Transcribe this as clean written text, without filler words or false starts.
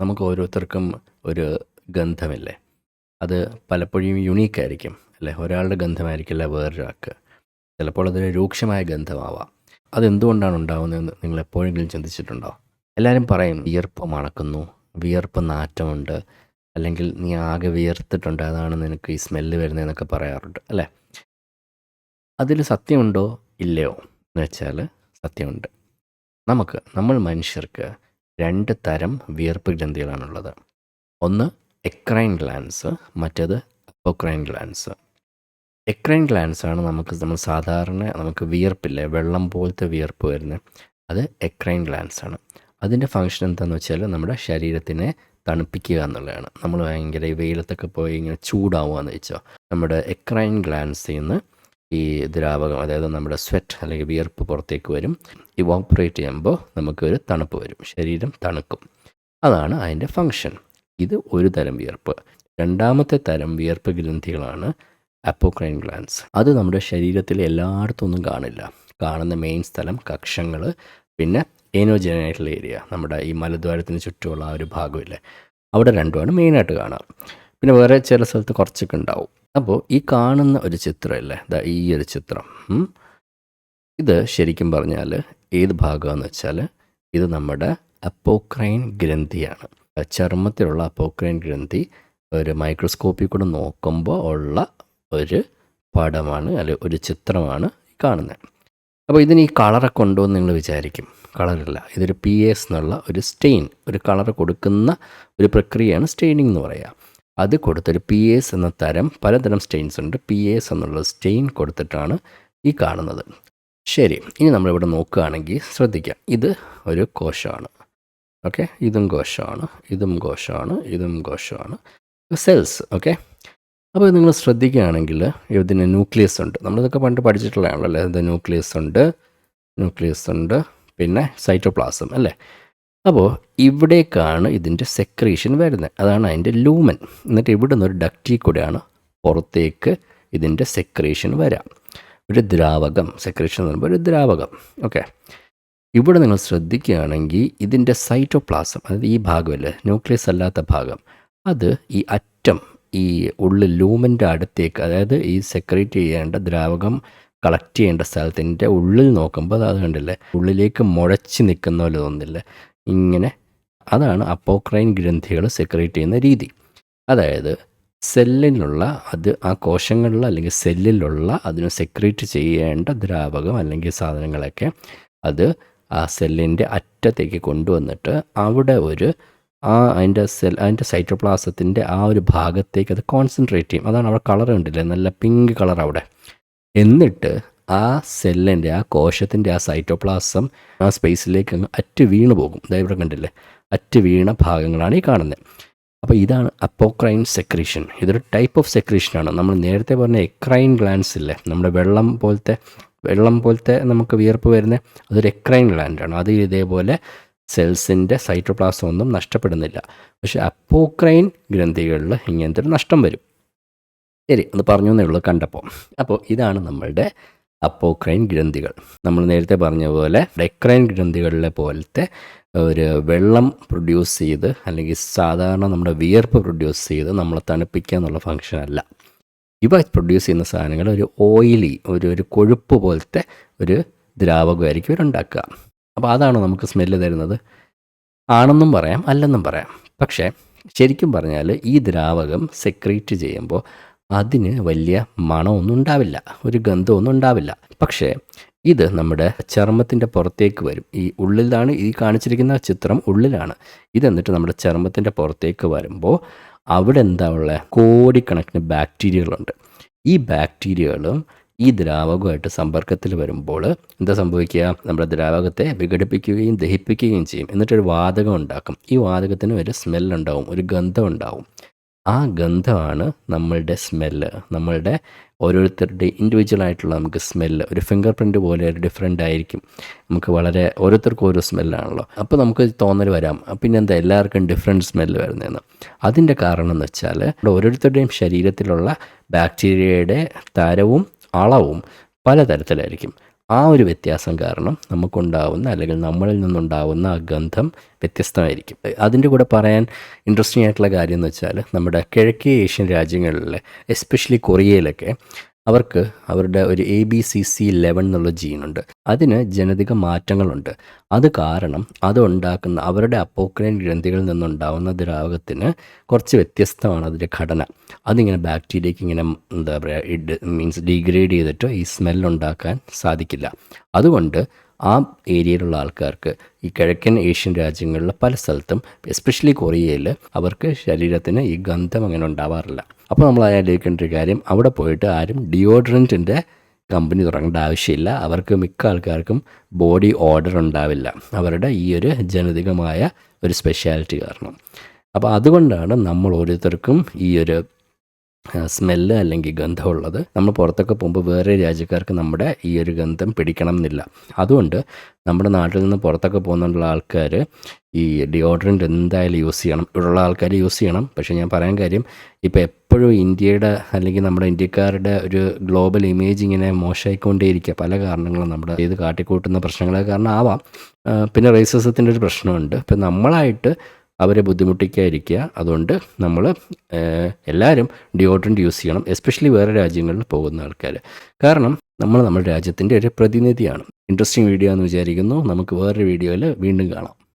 നമുക്ക് ഓരോരുത്തർക്കും ഒരു ഗന്ധമില്ലേ? അത് പലപ്പോഴും യുണീക്കായിരിക്കും അല്ലേ? ഒരാളുടെ ഗന്ധമായിരിക്കില്ല വേറൊരാൾക്ക്. ചിലപ്പോൾ അതൊരു രൂക്ഷമായ ഗന്ധമാവാം. അതെന്തുകൊണ്ടാണ് ഉണ്ടാവുന്നതെന്ന് നിങ്ങൾ എപ്പോഴെങ്കിലും ചിന്തിച്ചിട്ടുണ്ടോ? എല്ലാവരും പറയും വിയർപ്പ് മണക്കുന്നു, വിയർപ്പ് നാറ്റമുണ്ട്, അല്ലെങ്കിൽ നീ ആകെ വിയർത്തിട്ടുണ്ട് അതാണ് നിനക്ക് ഈ സ്മെല്ല് വരുന്നതെന്നൊക്കെ പറയാറുണ്ട് അല്ലേ? അതിൽ സത്യമുണ്ടോ ഇല്ലയോ എന്ന് വെച്ചാൽ സത്യമുണ്ട്. നമ്മൾ മനുഷ്യർക്ക് 2 തരം വിയർപ്പ് ഗ്രന്ഥികളാണുള്ളത്. ഒന്ന് എക്രൈൻ ഗ്ലാൻസ്, മറ്റേത് അപ്പോക്രൈൻ ഗ്ലാൻസ്. എക്രൈൻ ഗ്ലാൻസ് ആണ് നമ്മൾ സാധാരണ നമുക്ക് വിയർപ്പില്ലേ, വെള്ളം പോലത്തെ വിയർപ്പ് വരുന്നത്, അത് എക്രൈൻ ഗ്ലാൻസ് ആണ്. അതിൻ്റെ ഫങ്ഷൻ എന്താണെന്ന് വെച്ചാൽ നമ്മുടെ ശരീരത്തിനെ തണുപ്പിക്കുക എന്നുള്ളതാണ്. നമ്മൾ ഭയങ്കര ഈ വെയിലത്തൊക്കെ പോയി ഇങ്ങനെ ചൂടാവുകയെന്ന് വെച്ചോ, നമ്മുടെ എക്രൈൻ ഗ്ലാൻസിൽ നിന്ന് ഈ ദ്രാവകം, അതായത് നമ്മുടെ സ്വെറ്റ് അല്ലെങ്കിൽ വിയർപ്പ് പുറത്തേക്ക് വരും. ഇവോപ്പറേറ്റ് ചെയ്യുമ്പോൾ നമുക്കൊരു തണുപ്പ് വരും, ശരീരം തണുക്കും. അതാണ് അതിൻ്റെ ഫങ്ഷൻ. ഇത് ഒരു തരം വിയർപ്പ്. രണ്ടാമത്തെ തരം വിയർപ്പ് ഗ്രന്ഥികളാണ് അപ്പോക്രൈൻ ഗ്ലാൻസ്. അത് നമ്മുടെ ശരീരത്തിൽ എല്ലായിടത്തൊന്നും കാണില്ല. കാണുന്ന മെയിൻ സ്ഥലം കക്ഷങ്ങൾ, പിന്നെ ഏനോജനൈറ്റൽ ഏരിയ, നമ്മുടെ ഈ മലദ്വാരത്തിന് ചുറ്റുമുള്ള ആ ഒരു ഭാഗമില്ലേ, അവിടെ രണ്ടുമാണ് മെയിനായിട്ട് കാണുക. പിന്നെ വേറെ ചില സ്ഥലത്ത് കുറച്ചൊക്കെ ഉണ്ടാവും. അപ്പോൾ ഈ കാണുന്ന ഒരു ചിത്രമല്ലേ, ഈ ഒരു ചിത്രം, ഇത് ശരിക്കും പറഞ്ഞാൽ ഏത് ഭാഗമാണെന്ന് വെച്ചാൽ ഇത് നമ്മുടെ അപ്പോക്രൈൻ ഗ്രന്ഥിയാണ്. ചർമ്മത്തിലുള്ള അപ്പോക്രൈൻ ഗ്രന്ഥി ഒരു മൈക്രോസ്കോപ്പിൽ കൂടെ നോക്കുമ്പോൾ ഉള്ള ഒരു പടമാണ്, അല്ലെങ്കിൽ ഒരു ചിത്രമാണ് കാണുന്നത്. അപ്പോൾ ഇതിന് ഈ കളറൊക്കെ ഉണ്ടോ എന്ന് നിങ്ങൾ വിചാരിക്കും. കളറില്ല. ഇതൊരു PAS എന്നുള്ള ഒരു സ്റ്റെയിൻ, ഒരു കളർ കൊടുക്കുന്ന ഒരു പ്രക്രിയയാണ് സ്റ്റെയിനിങ് എന്ന് പറയുക. അത് കൊടുത്തൊരു PAS എന്ന തരം, പലതരം സ്റ്റെയിൻസ് ഉണ്ട്. PAS എന്നുള്ള സ്റ്റെയിൻ കൊടുത്തിട്ടാണ് ഈ കാണുന്നത്. ശരി, ഇനി നമ്മളിവിടെ നോക്കുകയാണെങ്കിൽ ശ്രദ്ധിക്കാം. ഇത് ഒരു കോശമാണ്. ഓക്കെ, ഇതും കോശമാണ്, ഇതും കോശമാണ്, ഇതും കോശമാണ്, സെൽസ്. ഓക്കെ, അപ്പോൾ നിങ്ങൾ ശ്രദ്ധിക്കുകയാണെങ്കിൽ ഇതിന് ന്യൂക്ലിയസ് ഉണ്ട്. നമ്മളിതൊക്കെ പണ്ട് പഠിച്ചിട്ടുള്ളതാണല്ലോ. ഇത് ന്യൂക്ലിയസ് ഉണ്ട്, പിന്നെ സൈറ്റോപ്ലാസം അല്ലേ. അപ്പോൾ ഇവിടേക്കാണ് ഇതിൻ്റെ സെക്രീഷൻ വരുന്നത്. അതാണ് അതിൻ്റെ ലൂമൻ. എന്നിട്ട് ഇവിടെ നിന്ന് ഒരു ഡക്റ്റിൽ കൂടെയാണ് പുറത്തേക്ക് ഇതിൻ്റെ സെക്രീഷൻ വരാം. ഒരു ദ്രാവകം, സെക്രീഷൻ എന്ന് പറയുമ്പോൾ ഒരു ദ്രാവകം. ഓക്കെ, ഇവിടെ നിങ്ങൾ ശ്രദ്ധിക്കുകയാണെങ്കിൽ ഇതിൻ്റെ സൈറ്റോപ്ലാസം, അതായത് ഈ ഭാഗമല്ലേ, ന്യൂക്ലിയസ് അല്ലാത്ത ഭാഗം, അത് ഈ അറ്റം, ഈ ഉള്ളിൽ ലൂമൻ്റെ അടുത്തേക്ക്, അതായത് ഈ സെക്രീറ്റ് ചെയ്യേണ്ട ദ്രാവകം കളക്ട് ചെയ്യേണ്ട സ്ഥലത്തിൻ്റെ ഉള്ളിൽ നോക്കുമ്പോൾ അത് കണ്ടില്ലേ, ഉള്ളിലേക്ക് മുഴച്ച് നിൽക്കുന്ന പോലെ തോന്നില്ലേ, ഇങ്ങനെ. അതാണ് അപ്പോക്രൈൻ ഗ്രന്ഥികൾ സെക്രീറ്റ് ചെയ്യുന്ന രീതി. അതായത് സെല്ലിനുള്ള, അത് ആ കോശങ്ങളിലുള്ള അല്ലെങ്കിൽ സെല്ലിലുള്ള അതിന് സെക്രീറ്റ് ചെയ്യേണ്ട ദ്രാവകം അല്ലെങ്കിൽ സാധനങ്ങളൊക്കെ അത് ആ സെല്ലിൻ്റെ അറ്റത്തേക്ക് കൊണ്ടുവന്നിട്ട് അവിടെ ഒരു അതിൻ്റെ സൈറ്റോപ്ലാസത്തിൻ്റെ ആ ഒരു ഭാഗത്തേക്ക് അത് കോൺസെൻട്രേറ്റ് ചെയ്യും. അതാണ് അവിടെ കളർ കണ്ടില്ലേ, നല്ല പിങ്ക് കളർ അവിടെ. എന്നിട്ട് ആ സെല്ലിൻ്റെ, ആ കോശത്തിൻ്റെ ആ സൈറ്റോപ്ലാസം ആ സ്പേസിലേക്ക് അങ്ങ് അറ്റ് വീണ് പോകും. അതായത് ഇവിടെ കണ്ടില്ലേ, അറ്റ് വീണ ഭാഗങ്ങളാണ് ഈ കാണുന്നത്. അപ്പോൾ ഇതാണ് അപ്പോക്രൈൻ സെക്രീഷൻ. ഇതൊരു ടൈപ്പ് ഓഫ് സെക്രീഷനാണ്. നമ്മൾ നേരത്തെ പറഞ്ഞ എക്രൈൻ ഗ്ലാൻസ് ഇല്ലേ, നമ്മുടെ വെള്ളം പോലത്തെ നമുക്ക് വിയർപ്പ് വരുന്നത്, അതൊരു എക്രൈൻ ഗ്ലാൻഡാണ്. അത് ഇതേപോലെ സെൽസിൻ്റെ സൈറ്റോപ്ലാസം ഒന്നും നഷ്ടപ്പെടുന്നില്ല. പക്ഷേ അപ്പോക്രൈൻ ഗ്രന്ഥികളിൽ ഇങ്ങനത്തെ ഒരു നഷ്ടം വരും. ശരി, അത് പറഞ്ഞു എന്നേ ഉള്ളൂ കണ്ടപ്പോൾ. അപ്പോൾ ഇതാണ് നമ്മളുടെ അപ്പോക്രൈൻ ഗ്രന്ഥികൾ. നമ്മൾ നേരത്തെ പറഞ്ഞ പോലെ എക്രൈൻ ഗ്രന്ഥികളിലെ പോലത്തെ ഒരു വെള്ളം പ്രൊഡ്യൂസ് ചെയ്ത്, അല്ലെങ്കിൽ സാധാരണ നമ്മുടെ വിയർപ്പ് പ്രൊഡ്യൂസ് ചെയ്ത് നമ്മളെ തണുപ്പിക്കുക എന്നുള്ള ഫങ്ഷൻ അല്ല. ഇവ പ്രൊഡ്യൂസ് ചെയ്യുന്ന സാധനങ്ങൾ ഒരു ഓയിലി, ഒരു കൊഴുപ്പ് പോലത്തെ ഒരു ദ്രാവകമായിരിക്കും ഇവരുണ്ടാക്കുക. അപ്പോൾ അതാണ് നമുക്ക് സ്മെല്ല് തരുന്നത്. ആണെന്നും പറയാം, അല്ലെന്നും പറയാം. പക്ഷേ ശരിക്കും പറഞ്ഞാൽ ഈ ദ്രാവകം സെക്രീറ്റ് ചെയ്യുമ്പോൾ അതിന് വലിയ മണമൊന്നും ഉണ്ടാവില്ല, ഒരു ഗന്ധമൊന്നും ഉണ്ടാവില്ല. പക്ഷേ ഇത് നമ്മുടെ ചർമ്മത്തിൻ്റെ പുറത്തേക്ക് വരും. ഈ ഉള്ളിലാണ് ഈ കാണിച്ചിരിക്കുന്ന ചിത്രം, ഉള്ളിലാണ്. ഇതെന്നിട്ട് നമ്മുടെ ചർമ്മത്തിൻ്റെ പുറത്തേക്ക് വരുമ്പോൾ അവിടെ എന്താ ഉള്ളത്, കോടിക്കണക്കിന് ബാക്ടീരിയകളുണ്ട്. ഈ ബാക്ടീരിയകളും ഈ ദ്രാവകമായിട്ട് സമ്പർക്കത്തിൽ വരുമ്പോൾ എന്താ സംഭവിക്കുക, നമ്മുടെ ദ്രാവകത്തെ വിഘടിപ്പിക്കുകയും ദഹിപ്പിക്കുകയും ചെയ്യും. എന്നിട്ടൊരു വാതകം ഉണ്ടാക്കും. ഈ വാതകത്തിന് ഒരു സ്മെല്ലുണ്ടാവും, ഒരു ഗന്ധം ഉണ്ടാവും. ആ ഗന്ധമാണ് നമ്മളുടെ സ്മെല്ല്. നമ്മളുടെ ഓരോരുത്തരുടെ ഇൻഡിവിജ്വൽ ആയിട്ടുള്ള നമുക്ക് സ്മെല്ല് ഒരു ഫിംഗർ പ്രിൻറ്റ് പോലെ ഒരു ഡിഫറെൻ്റ് ആയിരിക്കും. നമുക്ക് വളരെ ഓരോരുത്തർക്കും ഓരോ സ്മെല്ലാണല്ലോ. അപ്പോൾ നമുക്ക് തോന്നൽ വരാം, പിന്നെന്താ എല്ലാവർക്കും ഡിഫറെൻറ്റ് സ്മെല്ല് വരുന്നതെന്ന്. അതിൻ്റെ കാരണം എന്ന് വെച്ചാൽ ഓരോരുത്തരുടെയും ശരീരത്തിലുള്ള ബാക്ടീരിയയുടെ തരവും അളവും പലതരത്തിലായിരിക്കും. ആ ഒരു വ്യത്യാസം കാരണം നമുക്കുണ്ടാവുന്ന അല്ലെങ്കിൽ നമ്മളിൽ നിന്നുണ്ടാവുന്ന ആ ഗന്ധം വ്യത്യസ്തമായിരിക്കും. അതിൻ്റെ കൂടെ പറയാൻ ഇൻട്രസ്റ്റിംഗ് ആയിട്ടുള്ള കാര്യം എന്ന് വെച്ചാൽ നമ്മുടെ കിഴക്കേ ഏഷ്യൻ രാജ്യങ്ങളിൽ, എസ്പെഷ്യലി കൊറിയയിലൊക്കെ, അവർക്ക് അവരുടെ ഒരു ABCC11 എന്നുള്ള ജീനുണ്ട്. അതിന് ജനിതക മാറ്റങ്ങളുണ്ട്. അത് കാരണം അതുണ്ടാക്കുന്ന അവരുടെ അപ്പോക്രൈൻ ഗ്രന്ഥികളിൽ നിന്നുണ്ടാവുന്ന ദ്രാവകത്തിന് കുറച്ച് വ്യത്യസ്തമാണ് അതിൻ്റെ ഘടന. അതിങ്ങനെ ബാക്ടീരിയയ്ക്ക് ഇങ്ങനെ എന്താ പറയുക, മീൻസ് ഡീഗ്രേഡ് ചെയ്തിട്ട് ഈ സ്മെല്ലുണ്ടാക്കാൻ സാധിക്കില്ല. അതുകൊണ്ട് ആ ഏരിയയിലുള്ള ആൾക്കാർക്ക്, ഈ കിഴക്കൻ ഏഷ്യൻ രാജ്യങ്ങളിലെ പല സ്ഥലത്തും, എസ്പെഷ്യലി കൊറിയയിൽ, അവർക്ക് ശരീരത്തിന് ഈ ഗന്ധം അങ്ങനെ ഉണ്ടാവാറില്ല. അപ്പോൾ നമ്മൾ ആലോചിക്കേണ്ട ഒരു കാര്യം, അവിടെ പോയിട്ട് ആരും ഡിയോഡ്രൻറ്റിൻ്റെ കമ്പനി തുടങ്ങേണ്ട ആവശ്യമില്ല. അവർക്ക് മിക്ക ആൾക്കാർക്കും ബോഡി ഓർഡർ ഉണ്ടാവില്ല, അവരുടെ ഈ ഒരു ജനിതകമായ ഒരു സ്പെഷ്യാലിറ്റി കാരണം. അപ്പോൾ അതുകൊണ്ടാണ് നമ്മൾ ഓരോരുത്തർക്കും ഈ ഒരു സ്മെല്ല് അല്ലെങ്കിൽ ഗന്ധമുള്ളത്. നമ്മൾ പുറത്തൊക്കെ പോകുമ്പോൾ വേറെ രാജ്യക്കാർക്ക് നമ്മുടെ ഈ ഒരു ഗന്ധം പിടിക്കണം എന്നില്ല. അതുകൊണ്ട് നമ്മുടെ നാട്ടിൽ നിന്ന് പുറത്തൊക്കെ പോകുന്നുള്ള ആൾക്കാർ ഈ ഡിയോഡ്രൻറ്റ് എന്തായാലും യൂസ് ചെയ്യണം. ഇവിടെയുള്ള ആൾക്കാർ യൂസ് ചെയ്യണം. പക്ഷേ ഞാൻ പറയാൻ കാര്യം, ഇപ്പോൾ എപ്പോഴും ഇന്ത്യയുടെ അല്ലെങ്കിൽ നമ്മുടെ ഇന്ത്യക്കാരുടെ ഒരു ഗ്ലോബൽ ഇമേജ് ഇങ്ങനെ മോശമായിക്കൊണ്ടേയിരിക്കുക. പല കാരണങ്ങളും നമ്മുടെ ഇത് കാട്ടിക്കൂട്ടുന്ന പ്രശ്നങ്ങളെ കാരണം ആവാം. പിന്നെ റേസിസത്തിൻ്റെ ഒരു പ്രശ്നമുണ്ട്. ഇപ്പം നമ്മളായിട്ട് അവരെ ബുദ്ധിമുട്ടിക്കാതിരിക്കുക. അതുകൊണ്ട് നമ്മൾ എല്ലാവരും ഡിയോഡ്രൻറ്റ് യൂസ് ചെയ്യണം, എസ്പെഷ്യലി വേറെ രാജ്യങ്ങളിൽ പോകുന്ന ആൾക്കാർ. കാരണം നമ്മൾ നമ്മുടെ രാജ്യത്തിൻ്റെ ഒരു പ്രതിനിധിയാണ്. ഇൻട്രസ്റ്റിംഗ് വീഡിയോ എന്ന് വിചാരിക്കുന്നു. നമുക്ക് വേറൊരു വീഡിയോയിൽ വീണ്ടും കാണാം.